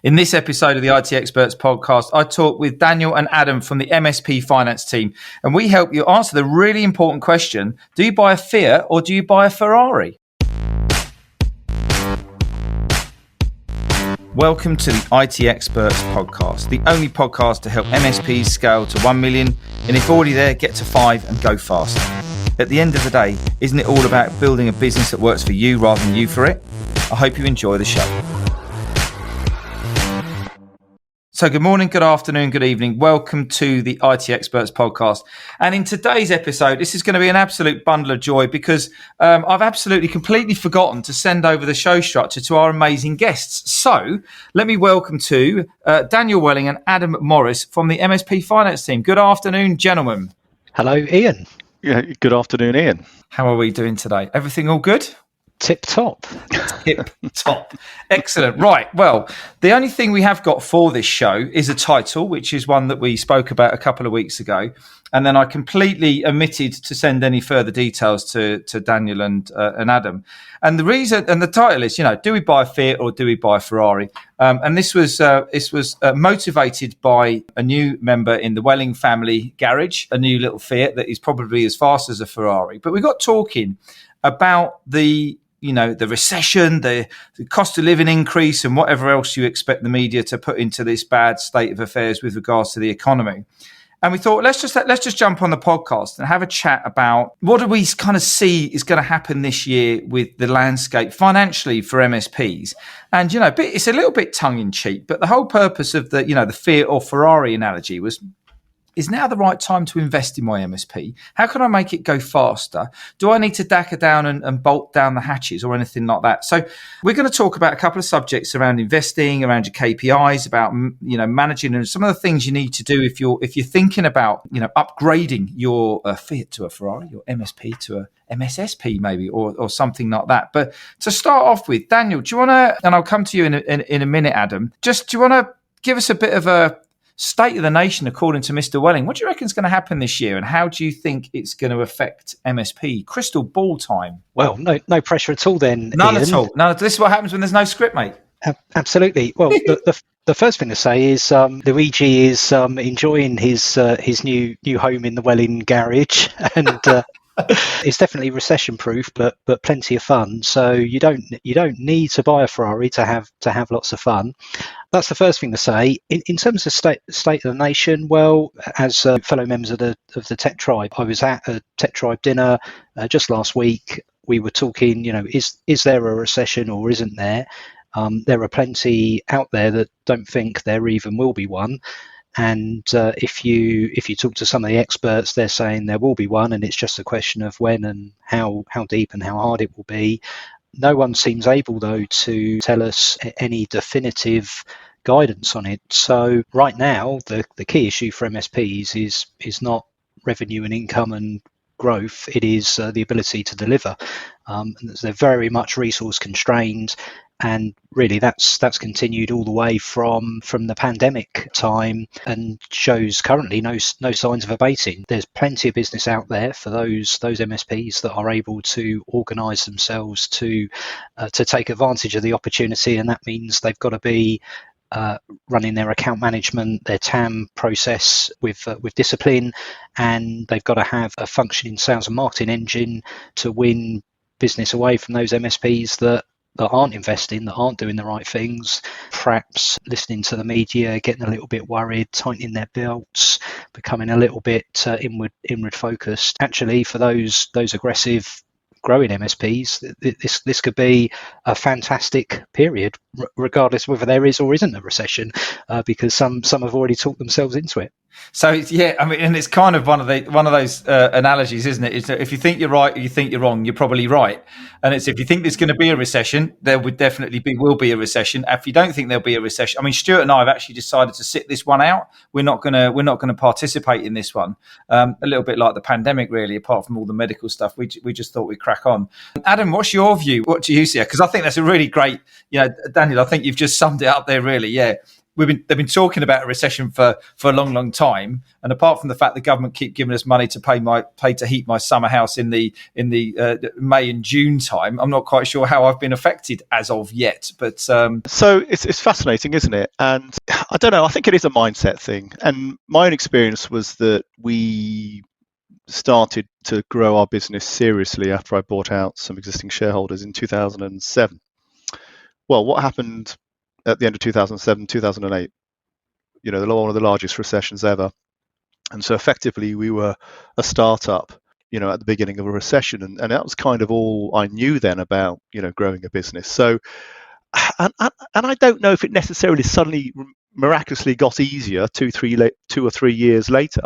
In this episode of the IT Experts podcast, I talk with Daniel and Adam from the MSP Finance Team, and we help you answer the really important question, do you buy a Fiat or do you buy a Ferrari? Welcome to the IT Experts podcast, the only podcast to help MSPs scale to 1 million, and if already there, get to 5 and go faster. At the end of the day, isn't it all about building a business that works for you rather than you for it? I hope you enjoy the show. So good morning, good afternoon, good evening. Welcome to the IT Experts podcast. And in today's episode, this is going to be an absolute bundle of joy because I've absolutely completely forgotten to send over the show structure to our amazing guests. So let me welcome to Daniel Welling and Adam Morris from the MSP Finance Team. Good afternoon, gentlemen. Hello, Ian. Yeah, good afternoon, Ian. How are we doing today? Everything all good? Tip top. Tip top. Excellent. Right. Well, the only thing we have got for this show is a title, which is one that we spoke about a couple of weeks ago. And then I completely omitted to send any further details to Daniel and Adam. And the reason, and the title is, do we buy a Fiat or do we buy a Ferrari? And this was motivated by a new member in the Welling family garage, a new little Fiat that is probably as fast as a Ferrari. But we got talking about the recession, the cost of living increase and whatever else you expect the media to put into this bad state of affairs with regards to the economy. And we thought, let's just jump on the podcast and have a chat about what do we kind of see is going to happen this year with the landscape financially for MSPs. And, it's a little bit tongue in cheek, but the whole purpose of the Fiat or Ferrari analogy was, is now the right time to invest in my MSP? How can I make it go faster? Do I need to dacker down and bolt down the hatches or anything like that? So we're going to talk about a couple of subjects around investing, around your KPIs, about managing, and some of the things you need to do if you're thinking about upgrading your Fiat to a Ferrari, your MSP to a MSSP maybe, or something like that. But to start off with, Daniel, do you want to? And I'll come to you in a minute, Adam. Do you want to give us a bit of a state of the nation, according to Mr. Welling? What do you reckon is going to happen this year, and how do you think it's going to affect MSP? Crystal ball time. Well, no pressure at all then, None Ian. at all. No, this is what happens when there's no script, mate. Absolutely. Well, the first thing to say is Luigi is enjoying his new home in the Welling garage, and it's definitely recession proof, but plenty of fun. So you don't need to buy a Ferrari to have lots of fun. That's the first thing to say. In terms of state of the nation, well, as fellow members of the Tech Tribe, I was at a Tech Tribe dinner just last week. We were talking, is there a recession or isn't there? There are plenty out there that don't think there even will be one. And if you talk to some of the experts, they're saying there will be one, and it's just a question of when and how deep and how hard it will be. No one seems able, though, to tell us any definitive guidance on it. So right now, the key issue for MSPs is not revenue and income and growth. It is the ability to deliver. They're very much resource constrained. And really, that's continued all the way from the pandemic time, and shows currently no signs of abating. There's plenty of business out there for those MSPs that are able to organise themselves to take advantage of the opportunity, and that means they've got to be running their account management, their TAM process with discipline, and they've got to have a functioning sales and marketing engine to win business away from those MSPs that aren't investing, that aren't doing the right things, perhaps listening to the media, getting a little bit worried, tightening their belts, becoming a little bit inward focused. Actually, for those aggressive growing MSPs, this could be a fantastic period, regardless whether there is or isn't a recession, because some have already talked themselves into it. So yeah, I mean, and it's kind of one of those analogies, isn't it? Is that if you think you're right or you think you're wrong, you're probably right. And it's if you think there's going to be a recession, there will be a recession. If you don't think there'll be a recession, I mean, Stuart and I have actually decided to sit this one out. We're not going to participate in this one. A little bit like the pandemic, really. Apart from all the medical stuff, we just thought we'd crack on. Adam, what's your view? What do you see? Because I think that's a really great, Daniel. I think you've just summed it up there, really. Yeah. they've been talking about a recession for a long time, and apart from the fact the government keep giving us money to pay to heat my summer house in the May and June time, I'm not quite sure how I've been affected as of yet. But so it's fascinating, isn't it? And I don't know, I think it is a mindset thing. And my own experience was that we started to grow our business seriously after I bought out some existing shareholders in 2007. Well, what happened at the end of 2007, 2008? One of the largest recessions ever. And so effectively we were a startup, at the beginning of a recession. And that was kind of all I knew then about, growing a business. So, and I don't know if it necessarily suddenly miraculously got easier 2 or 3 years later.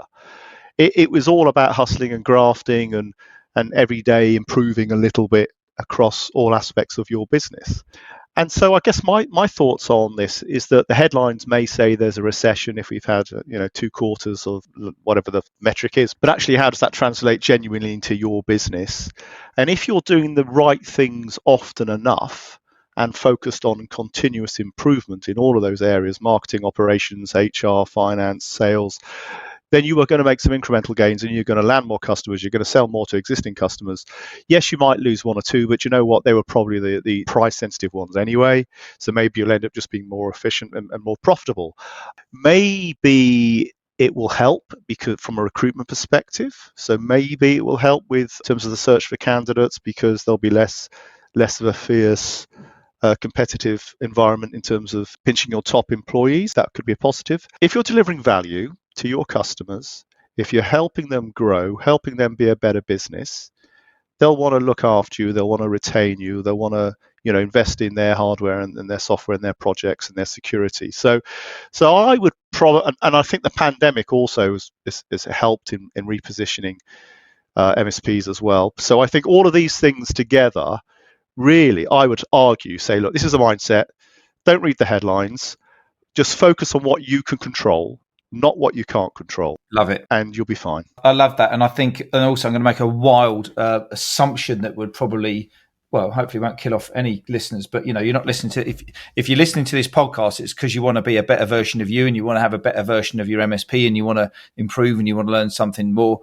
It was all about hustling and grafting and every day improving a little bit across all aspects of your business. And so I guess my thoughts on this is that the headlines may say there's a recession if we've had 2 quarters of whatever the metric is, but actually how does that translate genuinely into your business? And if you're doing the right things often enough and focused on continuous improvement in all of those areas, marketing, operations, HR, finance, sales, then you are going to make some incremental gains and you're going to land more customers. You're going to sell more to existing customers. Yes, you might lose 1 or 2, but you know what? They were probably the price sensitive ones anyway. So maybe you'll end up just being more efficient and more profitable. Maybe it will help because from a recruitment perspective. So maybe it will help with in terms of the search for candidates because there'll be less of a fierce competitive environment in terms of pinching your top employees. That could be a positive. If you're delivering value to your customers, if you're helping them grow, helping them be a better business, they'll want to look after you, they'll want to retain you, they'll want to invest in their hardware and their software and their projects and their security. So I would probably, and I think the pandemic also has helped in repositioning MSPs as well. So I think all of these things together, really, I would argue, say, look, this is a mindset. Don't read the headlines. Just focus on what you can control, not what you can't control. Love it. And you'll be fine. I love that. And I think, and also I'm going to make a wild assumption that would probably, well, hopefully won't kill off any listeners, but you're not listening to, if you're listening to this podcast, it's because you want to be a better version of you and you want to have a better version of your MSP and you want to improve and you want to learn something more.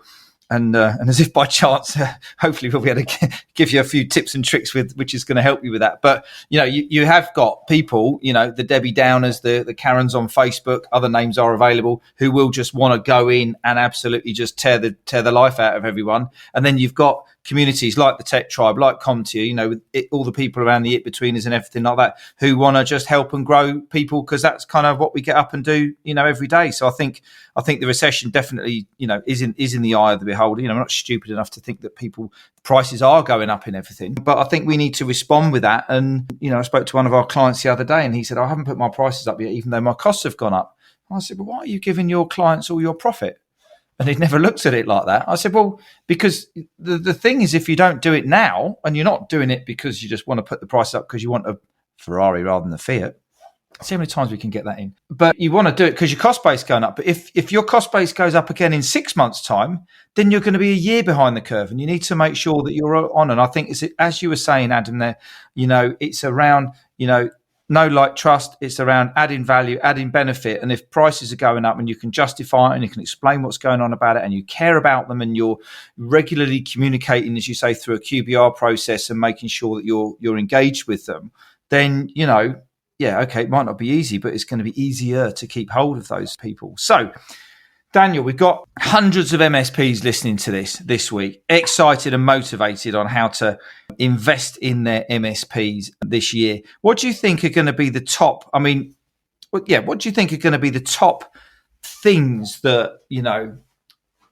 And as if by chance, hopefully we'll be able to give you a few tips and tricks which is going to help you with that. But, you have got people, the Debbie Downers, the Karens on Facebook, other names are available, who will just want to go in and absolutely just tear the life out of everyone. And then you've got communities like the Tech Tribe, like CompTIA, all the people around the it-betweeners and everything like that, who want to just help and grow people because that's kind of what we get up and do, every day. So I think the recession definitely, is in the eye of the beholder. I'm not stupid enough to think that prices are going up in everything, but I think we need to respond with that. And, I spoke to one of our clients the other day and he said, I haven't put my prices up yet, even though my costs have gone up. I said, well, why are you giving your clients all your profit? And he'd never looked at it like that. I said, well, because the thing is, if you don't do it now and you're not doing it because you just want to put the price up because you want a Ferrari rather than a Fiat, see how many times we can get that in. But you want to do it because your cost base is going up. But if your cost base goes up again in 6 months' time, then you're going to be a year behind the curve. And you need to make sure that you're on. And I think, as you were saying, Adam, there, it's around, know, like, trust. It's around adding value, adding benefit. And if prices are going up and you can justify it and you can explain what's going on about it and you care about them and you're regularly communicating, as you say, through a QBR process and making sure that you're engaged with them, then, yeah, okay, it might not be easy, but it's going to be easier to keep hold of those people. So, Daniel, we've got hundreds of MSPs listening to this week, excited and motivated on how to invest in their MSPs this year. What do you think are going to be the top? I mean, what do you think are going to be the top things that,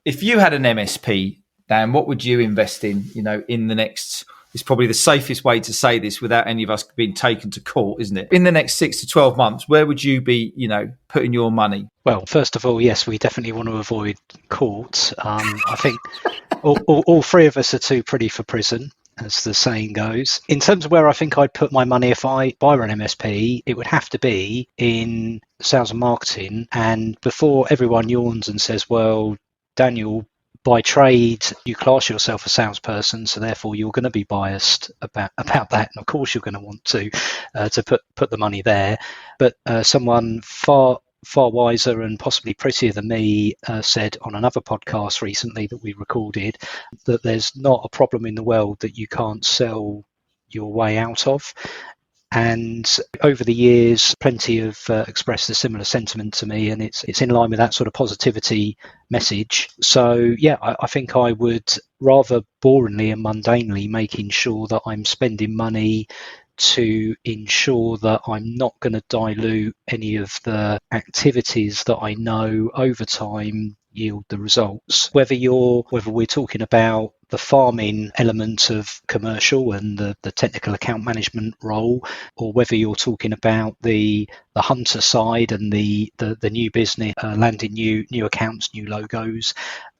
if you had an MSP, Dan, what would you invest in, in the next... It's probably the safest way to say this without any of us being taken to court, isn't it? In the next 6 to 12 months, where would you be, putting your money? Well, first of all, yes, we definitely want to avoid courts. I think all 3 of us are too pretty for prison, as the saying goes. In terms of where I think I'd put my money if I were an MSP, it would have to be in sales and marketing. And before everyone yawns and says, well, Daniel by trade, you class yourself a salesperson, so therefore you're going to be biased about that, and of course you're going to want to put the money there. But someone far wiser and possibly prettier than me said on another podcast recently that we recorded that there's not a problem in the world that you can't sell your way out of. And over the years, plenty have expressed a similar sentiment to me, and it's in line with that sort of positivity message. So yeah, I think I would rather boringly and mundanely making sure that I'm spending money to ensure that I'm not going to dilute any of the activities that I know over time yield the results. Whether we're talking about the farming element of commercial and the technical account management role, or whether you're talking about the hunter side and the new business, landing new accounts, new logos,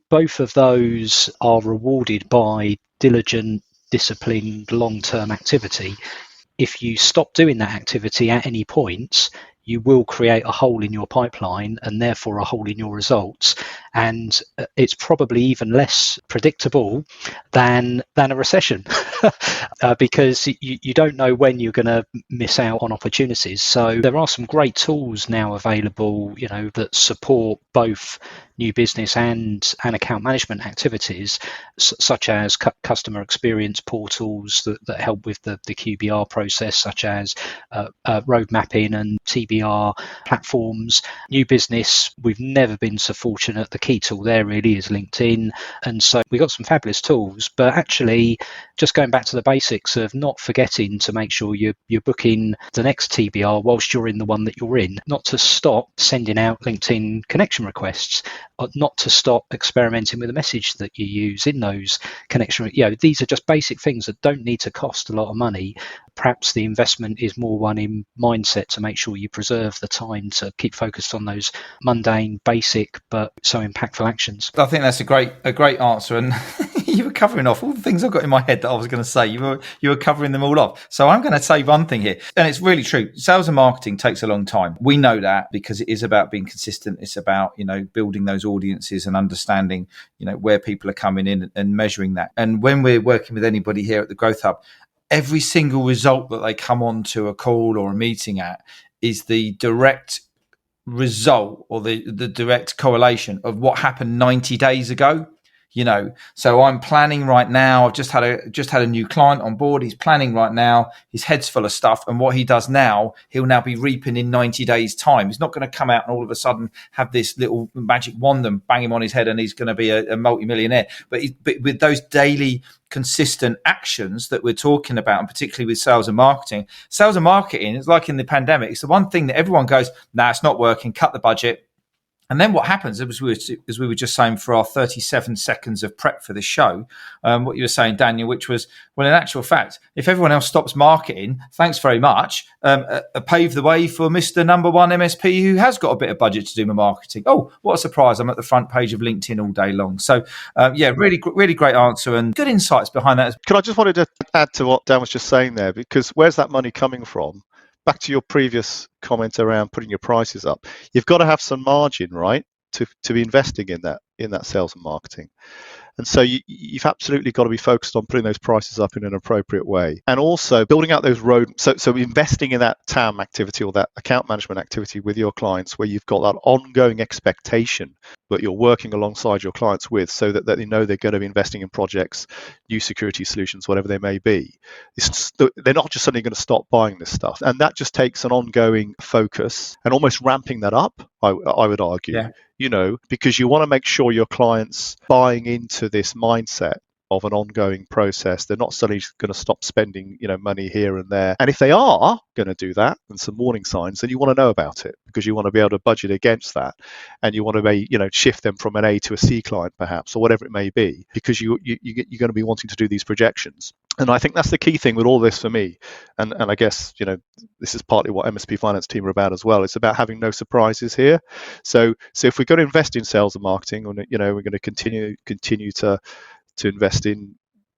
both of those are rewarded by diligent, disciplined, long-term activity. If you stop doing that activity at any point, you will create a hole in your pipeline and therefore a hole in your results. And it's probably even less predictable than a recession because you don't know when you're going to miss out on opportunities. So there are some great tools now available, that support both new business and account management activities, such as customer experience portals that help with the QBR process, such as road mapping and TBR platforms. New business, we've never been so fortunate. The key tool there really is LinkedIn. And so we've got some fabulous tools, but actually just going back to the basics of not forgetting to make sure you're booking the next TBR whilst you're in the one that you're in, not to stop sending out LinkedIn connection requests, not to stop experimenting with the message that you use in those connection. These are just basic things that don't need to cost a lot of money. Perhaps the investment is more one in mindset to make sure you preserve the time to keep focused on those mundane, basic, but so impactful actions. I think that's a great answer. And you were covering off all the things I've got in my head that I was going to say. You were covering them all off. So I'm going to say one thing here, and it's really true. Sales and marketing takes a long time. We know that because it is about being consistent. It's about, building those audiences and understanding, where people are coming in and measuring that. And when we're working with anybody here at the Growth Hub, every single result that they come on to a call or a meeting at is the direct result or the direct correlation of what happened 90 days ago. So I'm planning right now. I've just had a new client on board. He's planning right now. His head's full of stuff. And what he does now, he'll now be reaping in 90 days time. He's not going to come out and all of a sudden have this little magic wand and bang him on his head and he's going to be a multi-millionaire. But with those daily consistent actions that we're talking about, and particularly with sales and marketing is like in the pandemic. It's the one thing that everyone goes, nah, it's not working, cut the budget. And then what happens, as we were just saying for our 37 seconds of prep for the show, what you were saying, Daniel, which was, well, in actual fact, if everyone else stops marketing, thanks very much, pave the way for Mr. Number One MSP who has got a bit of budget to do my marketing. Oh, what a surprise. I'm at the front page of LinkedIn all day long. So, really, really great answer and good insights behind that. I just wanted to add to what Dan was just saying there, because where's that money coming from? Back to your previous comment around putting your prices up, you've got to have some margin, right, to be investing in that sales and marketing. And so you've absolutely got to be focused on putting those prices up in an appropriate way, and also building out those so investing in that TAM activity or that account management activity with your clients, where you've got that ongoing expectation that you're working alongside your clients with, so that they know they're going to be investing in projects, new security solutions, whatever they may be. They're not just suddenly going to stop buying this stuff, and that just takes an ongoing focus and almost ramping that up, I would argue. Yeah. Because you want to make sure your clients buying into this mindset of an ongoing process. They're not suddenly going to stop spending, money here and there. And if they are going to do that, and some warning signs, then you want to know about it, because you want to be able to budget against that, and you want to shift them from an A to a C client, perhaps, or whatever it may be, because you're going to be wanting to do these projections. And I think that's the key thing with all this for me. And I guess, this is partly what MSP Finance Team are about as well. It's about having no surprises here. So if we're going to invest in sales and marketing, we're going to continue to invest in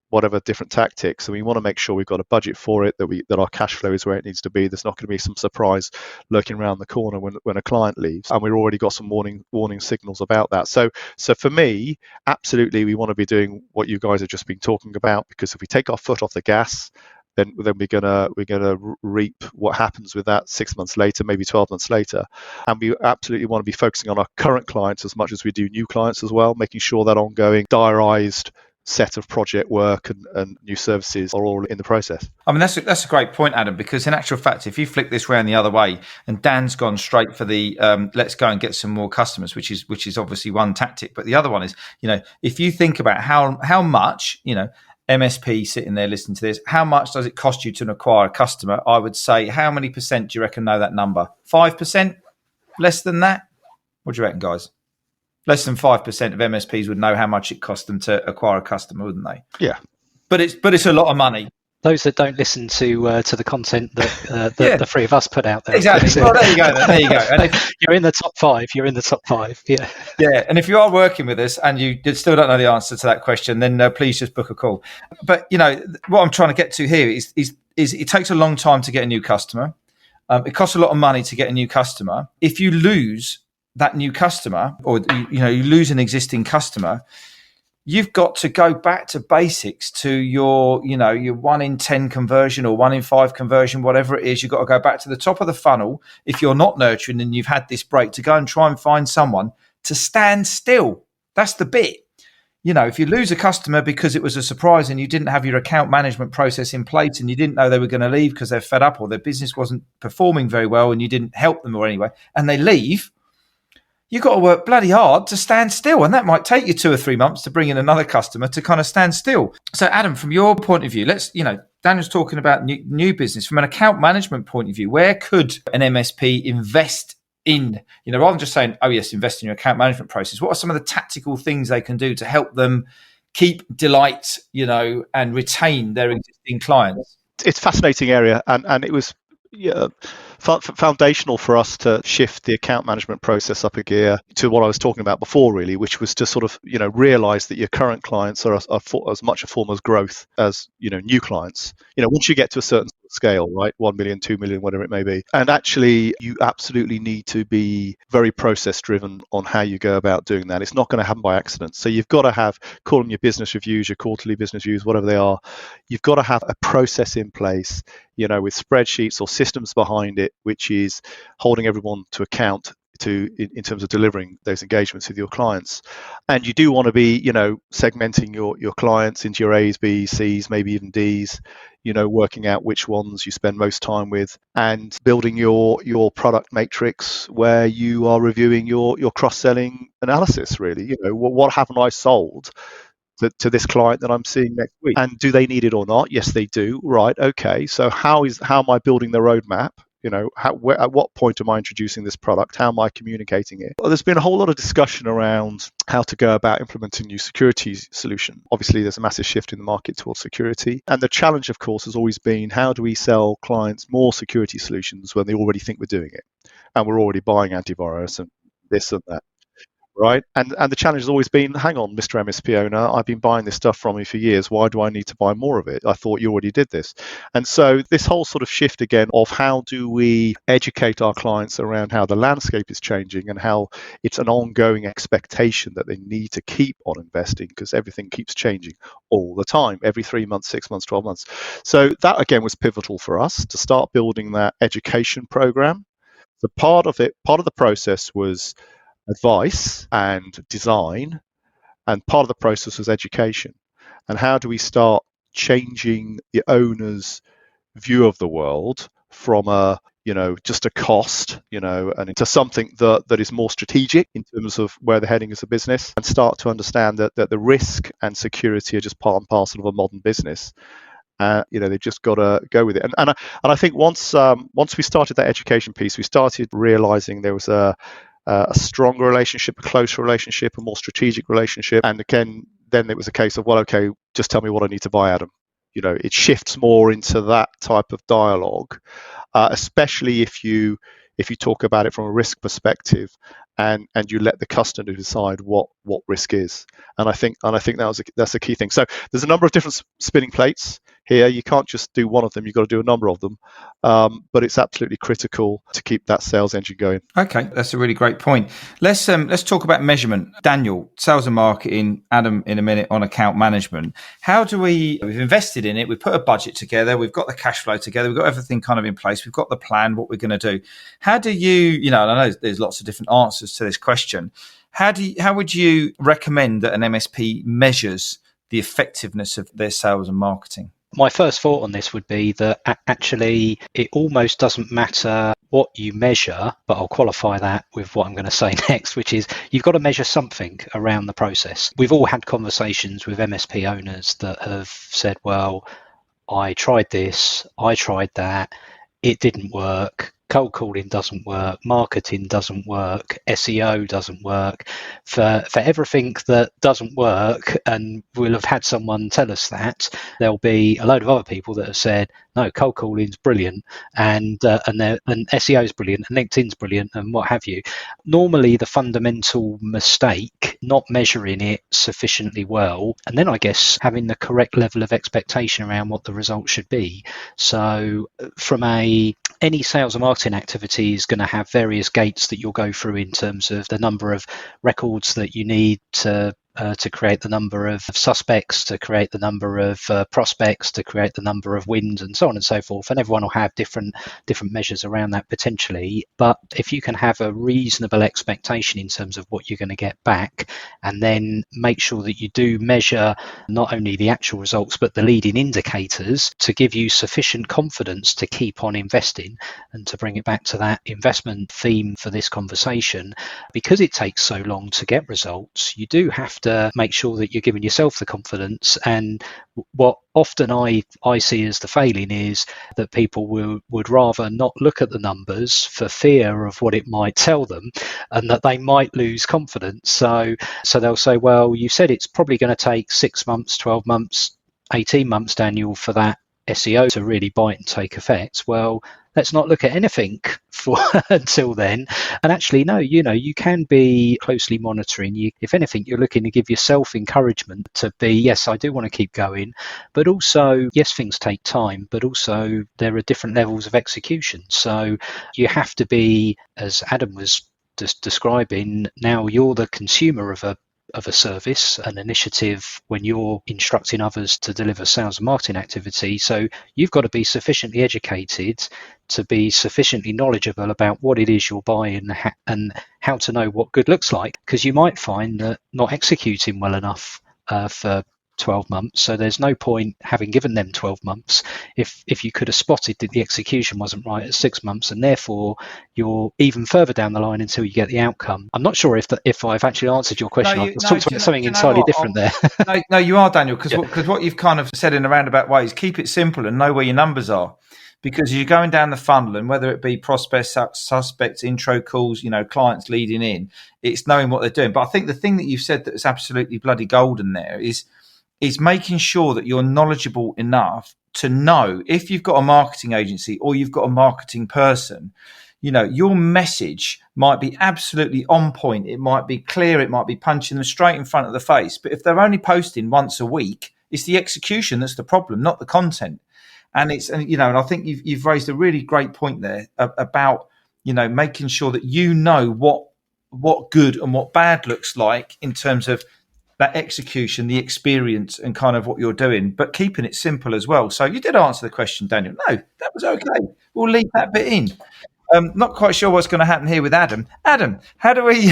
whatever different tactics, and we want to make sure we've got a budget for it, that our cash flow is where it needs to be. There's not going to be some surprise lurking around the corner when a client leaves, and we've already got some warning signals about that. So for me, absolutely, we want to be doing what you guys have just been talking about, because if we take our foot off the gas, then we're gonna reap what happens with that 6 months later, maybe 12 months later. And we absolutely want to be focusing on our current clients as much as we do new clients as well, making sure that ongoing diarised set of project work and new services are all in the process. I mean, that's a great point, Adam, because in actual fact, if you flick this round the other way, and Dan's gone straight for the let's go and get some more customers, which is obviously one tactic, but the other one is, if you think about how much, MSP sitting there listening to this, how much does it cost you to acquire a customer? I would say, how many percent do you reckon know that number? 5%? Less than that? What do you reckon, guys? Less than 5% of MSPs would know how much it cost them to acquire a customer, wouldn't they? Yeah. But it's a lot of money. Those that don't listen to the content that the three of us put out there. Exactly. Well, there you go. There you go. And if you're in the top five, you're in the top five. Yeah. Yeah. And if you are working with us and you still don't know the answer to that question, then please just book a call. But what I'm trying to get to here is it takes a long time to get a new customer. It costs a lot of money to get a new customer. If you lose that new customer, or you lose an existing customer, you've got to go back to basics, to your 1 in 10 conversion or 1 in 5 conversion, whatever it is. You've got to go back to the top of the funnel. If you're not nurturing and you've had this break, to go and try and find someone to stand still. That's the bit. If you lose a customer because it was a surprise and you didn't have your account management process in place and you didn't know they were going to leave because they're fed up or their business wasn't performing very well and you didn't help them or anyway, and they leave, you've got to work bloody hard to stand still. And that might take you 2 or 3 months to bring in another customer to kind of stand still. So Adam, from your point of view, Daniel's talking about new business. From an account management point of view, where could an MSP invest in, rather than just saying, oh yes, invest in your account management process? What are some of the tactical things they can do to help them keep, delight, and retain their existing clients? It's a fascinating area. And it was foundational for us to shift the account management process up a gear to what I was talking about before, really, which was to sort of realize that your current clients are as much a form of growth as new clients. Once you get to a certain scale, right, 1 million, 2 million, whatever it may be, and actually you absolutely need to be very process driven on how you go about doing that. It's not going to happen by accident. So you've got to call them your business reviews, your quarterly business reviews, whatever they are. You've got to have a process in place, with spreadsheets or systems behind it, which is holding everyone to account in terms of delivering those engagements with your clients. And you do want to be, segmenting your clients into your A's, B's, C's, maybe even D's, working out which ones you spend most time with, and building your product matrix where you are reviewing your cross-selling analysis, really. What haven't I sold to this client that I'm seeing next week? And do they need it or not? Yes, they do. Right. Okay. So how am I building the roadmap? At what point am I introducing this product? How am I communicating it? Well, there's been a whole lot of discussion around how to go about implementing new security solution. Obviously, there's a massive shift in the market towards security. And the challenge, of course, has always been, how do we sell clients more security solutions when they already think we're doing it? And we're already buying antivirus and this and that. Right. And the challenge has always been, hang on, Mr. MSP owner, I've been buying this stuff from you for years. Why do I need to buy more of it? I thought you already did this. And so this whole sort of shift again of how do we educate our clients around how the landscape is changing and how it's an ongoing expectation that they need to keep on investing, because everything keeps changing all the time, every 3 months, 6 months, 12 months. So that again was pivotal for us to start building that education program. So part of the process was advice and design, and part of the process was education. And how do we start changing the owner's view of the world from just a cost, and into something that is more strategic in terms of where they're heading as a business, and start to understand that the risk and security are just part and parcel of a modern business. They've just got to go with it. And I think once we started that education piece, we started realizing there was a stronger relationship, a closer relationship, a more strategic relationship. And again, then it was a case of, well, okay, just tell me what I need to buy, Adam. It shifts more into that type of dialogue, especially if you talk about it from a risk perspective and you let the customer decide what risk is. And I think that's a key thing. So there's a number of different spinning plates here. You can't just do one of them. You've got to do a number of them. But it's absolutely critical to keep that sales engine going. Okay, that's a really great point. Let's talk about measurement. Daniel, sales and marketing, Adam in a minute on account management. How do we've invested in it, we've put a budget together, we've got the cash flow together, we've got everything kind of in place, we've got the plan, what we're going to do. How do you know, and I know there's lots of different answers to this question. How would you recommend that an MSP measures the effectiveness of their sales and marketing? My first thought on this would be that actually it almost doesn't matter what you measure, but I'll qualify that with what I'm going to say next, which is you've got to measure something around the process. We've all had conversations with MSP owners that have said, well, I tried this, I tried that, it didn't work. Cold calling doesn't work, marketing doesn't work, SEO doesn't work. For everything that doesn't work, and we'll have had someone tell us that, there'll be a load of other people that have said, no, cold calling's brilliant, and SEO's brilliant, and LinkedIn's brilliant, and what have you. Normally, the fundamental mistake, not measuring it sufficiently well, and then I guess having the correct level of expectation around what the result should be. So from any sales and marketing activity is going to have various gates that you'll go through in terms of the number of records that you need to create the number of suspects, to create the number of prospects, to create the number of wins, and so on and so forth. And everyone will have different measures around that potentially. But if you can have a reasonable expectation in terms of what you're going to get back, and then make sure that you do measure not only the actual results, but the leading indicators to give you sufficient confidence to keep on investing. And to bring it back to that investment theme for this conversation, because it takes so long to get results, you do have to make sure that you're giving yourself the confidence. And what often I see as the failing is that people would rather not look at the numbers for fear of what it might tell them, and that they might lose confidence. So they'll say, well, you said it's probably going to take 6 months, 12 months, 18 months, Daniel, for that SEO to really bite and take effect. Well, let's not look at anything for until then. And actually, no, you can be closely monitoring. If anything, you're looking to give yourself encouragement to be, yes, I do want to keep going, but also, yes, things take time, but also there are different levels of execution. So you have to be, as Adam was just describing, now you're the consumer of a service, an initiative, when you're instructing others to deliver sales and marketing activity. So you've got to be sufficiently educated to be sufficiently knowledgeable about what it is you're buying and how to know what good looks like, because you might find that not executing well enough for 12 months. So there's no point having given them 12 months if you could have spotted that the execution wasn't right at 6 months, and therefore you're even further down the line until you get the outcome. I'm not sure if I've actually answered your question. I've talked about something entirely different there. No, you are, Daniel, because what you've kind of said in a roundabout way is keep it simple and know where your numbers are. Because you're going down the funnel, and whether it be prospects, suspects, intro calls, clients leading in, it's knowing what they're doing. But I think the thing that you've said that is absolutely bloody golden there is making sure that you're knowledgeable enough to know if you've got a marketing agency or you've got a marketing person, your message might be absolutely on point. It might be clear. It might be punching them straight in front of the face. But if they're only posting once a week, it's the execution that's the problem, not the content. And and I think you've raised a really great point there about, making sure that what good and what bad looks like in terms of that execution, the experience, and kind of what you're doing, but keeping it simple as well. So you did answer the question, Daniel. No, that was okay. We'll leave that bit in. Not quite sure what's going to happen here with Adam. Adam, how do we...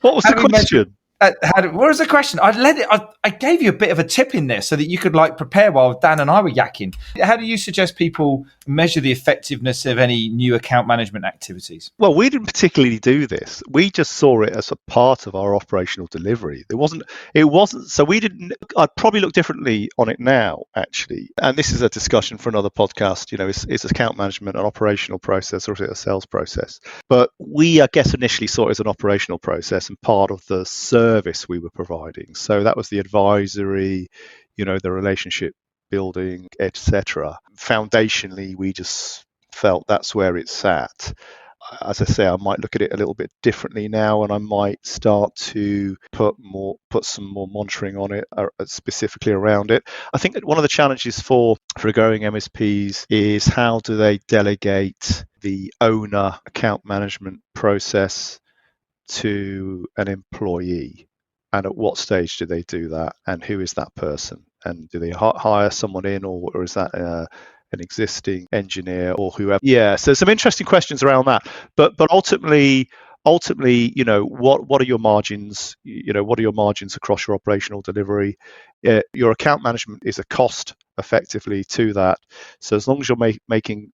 What was the question? What was the question? I gave you a bit of a tip in there so that you could prepare while Dan and I were yakking. How do you suggest people measure the effectiveness of any new account management activities? Well, we didn't particularly do this. We just saw it as a part of our operational delivery. It wasn't. So we didn't. I'd probably look differently on it now, actually. And this is a discussion for another podcast. Is account management an operational process or is it a sales process? But we, I guess, initially saw it as an operational process and part of the service we were providing. So that was the advisory, the relationship building, etc. Foundationally, we just felt that's where it sat. as I say, I might look at it a little bit differently now, and I might start to put some more monitoring on it, specifically around it. I think that one of the challenges for growing MSPs is how do they delegate the owner account management process to an employee, and at what stage do they do that, and who is that person, and do they hire someone in, or is that an existing engineer or whoever? Yeah, so some interesting questions around that. But ultimately, what are your margins? What are your margins across your operational delivery? Your account management is a cost effectively to that. So as long as you're making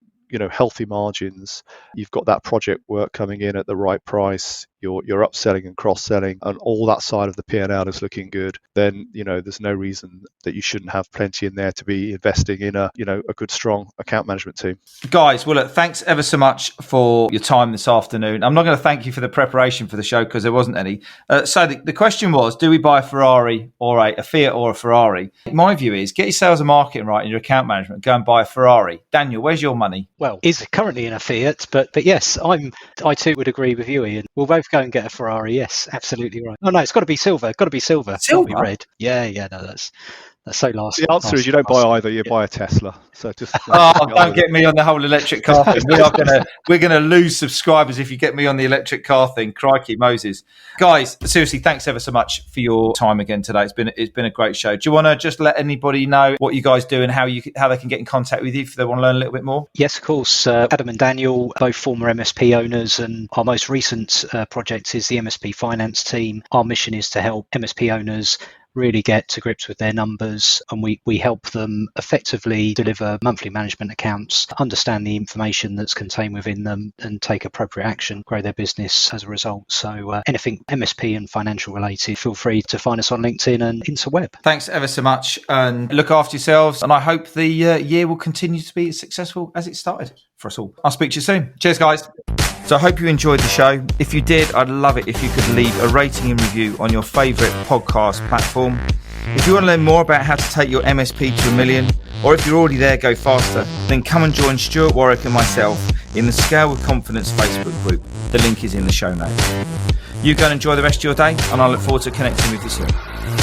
healthy margins, you've got that project work coming in at the right price, you're upselling and cross-selling, and all that side of the P&L is looking good, then there's no reason that you shouldn't have plenty in there to be investing in a good strong account management team. Guys, well, look, thanks ever so much for your time this afternoon. I'm not going to thank you for the preparation for the show because there wasn't any. So the question was, do we buy a Ferrari or a Fiat or a Ferrari? My view is get your sales and marketing right and your account management, go and buy a Ferrari. Daniel, where's your money? Well, he's currently in a Fiat, but yes, I too would agree with you, Ian. We'll both go and get a Ferrari. Yes, absolutely right. Oh no, it's got to be silver. Got to be silver. Silver? Can't be red. Yeah. No, that's so last. The answer is you don't buy either. You buy a Tesla. So just don't get me on the whole electric car thing. We're gonna lose subscribers if you get me on the electric car thing. Crikey, Moses. Guys, seriously, thanks ever so much for your time again today. It's been a great show. Do you want to just let anybody know what you guys do and how they can get in contact with you if they want to learn a little bit more? Yes, of course. Adam and Daniel, both former MSP owners, and our most recent project is the MSP Finance Team. Our mission is to help MSP owners really get to grips with their numbers, and we help them effectively deliver monthly management accounts, understand the information that's contained within them, and take appropriate action, grow their business as a result. So anything MSP and financial related, feel free to find us on LinkedIn and interweb. Thanks ever so much, and look after yourselves, and I hope the year will continue to be as successful as it started for us all. I'll speak to you soon. Cheers, guys. So I hope you enjoyed the show. If you did, I'd love it if you could leave a rating and review on your favourite podcast platform. If you want to learn more about how to take your MSP to $1 million, or if you're already there, go faster, then come and join Stuart Warwick and myself in the Scale with Confidence Facebook group. The link is in the show notes. You go and enjoy the rest of your day, and I look forward to connecting with you soon.